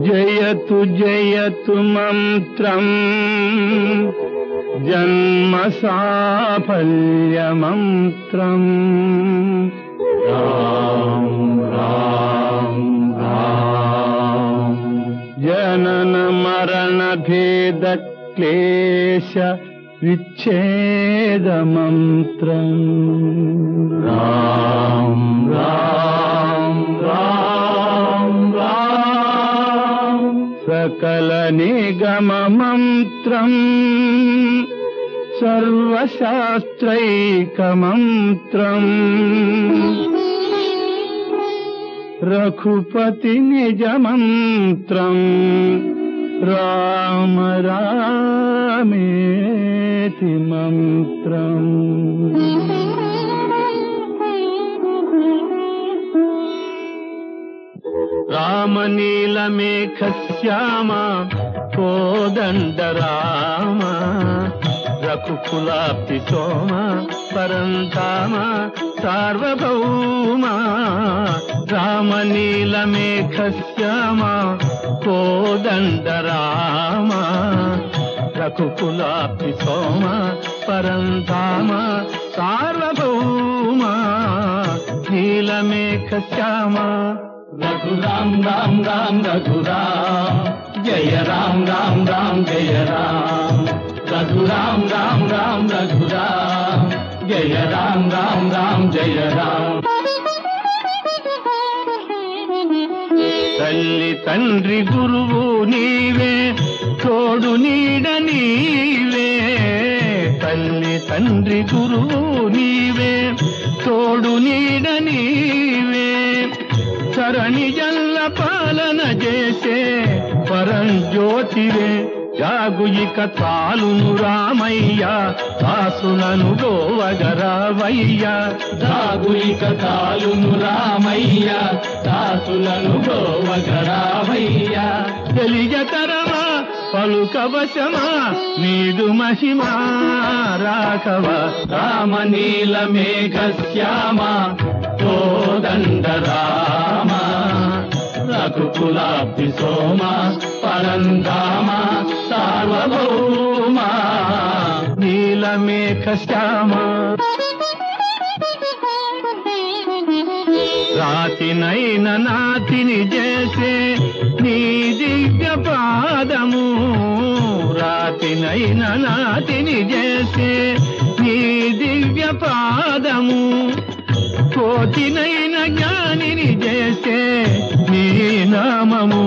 జయతు జయతు మంత్రం జన్మ సాఫల్య మంత్రం రామ్ రామ్ రామ్ జనన మరణ భేద క్లేశ విచ్ఛేద మంత్రం రామ్ రామ్ రామ్ రామ్ సకల నిగమ మంత్రం సర్వశాస్త్రైక మంత్రం రఘుపతి నిజ మంత్రం రామ రామేతి మంత్రం రామనీలమేఘ శ్యామ కోదండ రామ రఘుకులాబ్ధి సోమ పరంధామ సార్వభౌమ రామనీలమేఘ శ్యామ కోదండ రామ రఘుకులాబ్ధి సోమ పరంధామ సార్వభౌమ నీలమేఘ శ్యామ రఘురామ్ రామ్ రామ్ రఘురామ్ జయ రామ్ రామ్ రామ్ జయ రామ్ రఘురామ్ రామ్ రామ్ రఘురామ్ జయ రామ్ రామ్ రామ్ జయ రామ్ తల్లి తండ్రి గురువు నీవే తోడు నీడ నీవే తల్లి తండ్రి గురువు నీవే తోడు నీడ నీవే సరణి జల్ల పాలన చేసే పరంజ్యోతివే జాగు ఇక చాలును రామయ్య దాసులను గోవగరావయ్య జాగు ఇక చాలును రామయ్య దాసులను గోవగరావయ్య తెలియతరమా పలుకవశమా నీదు మహిమా రాఘవ రామనీలమేఘ శ్యామ కోదండ రామ రఘుకులాబ్ధి సోమ పరంధామ సార్వభౌమ నీలమేఘ శ్యామ రాతినైన నాతిని చేసే నీ దివ్య పాదము రాతినైన నాతిని చేసే నీ దివ్య పాదము కోటినైన జ్ఞానిని చేసే నీ నామము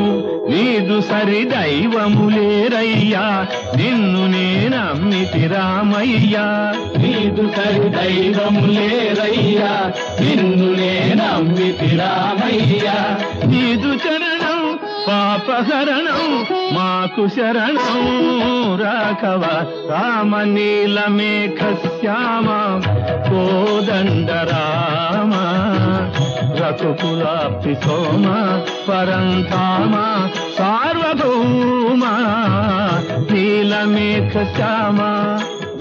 నీదు సరి దైవము లేరయ్యా నిన్ను నేనమ్మితి రామయ్యా నీదు సరి దైవము లేరయ్యా నిన్ను నేనమ్మితి రామయ్యా నీదు చరణం పాపహరణం మాకు శరణం రాఘవ రామనీలమేఘ శ్యామ కోదండ రామ రఘుకులాబ్ధి సోమ పరంధామ సార్వభౌమ నీలమేఘ శ్యామ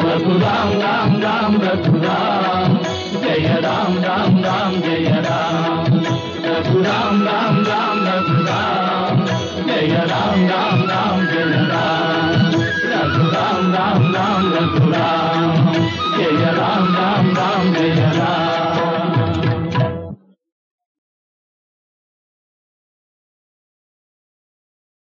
రఘురామ్ రామ్ రామ్ రఘురామ్ జయ రామ్ రామ్ రామ్ జయ రామ్ రఘురామ్ రామ్ రామ్ రఘురామ్ జయ రామ్ రామ్ రామ్ జయ రామ్ రఘురామ్ రామ్ రామ్ రఘురామ్ జయ రామ్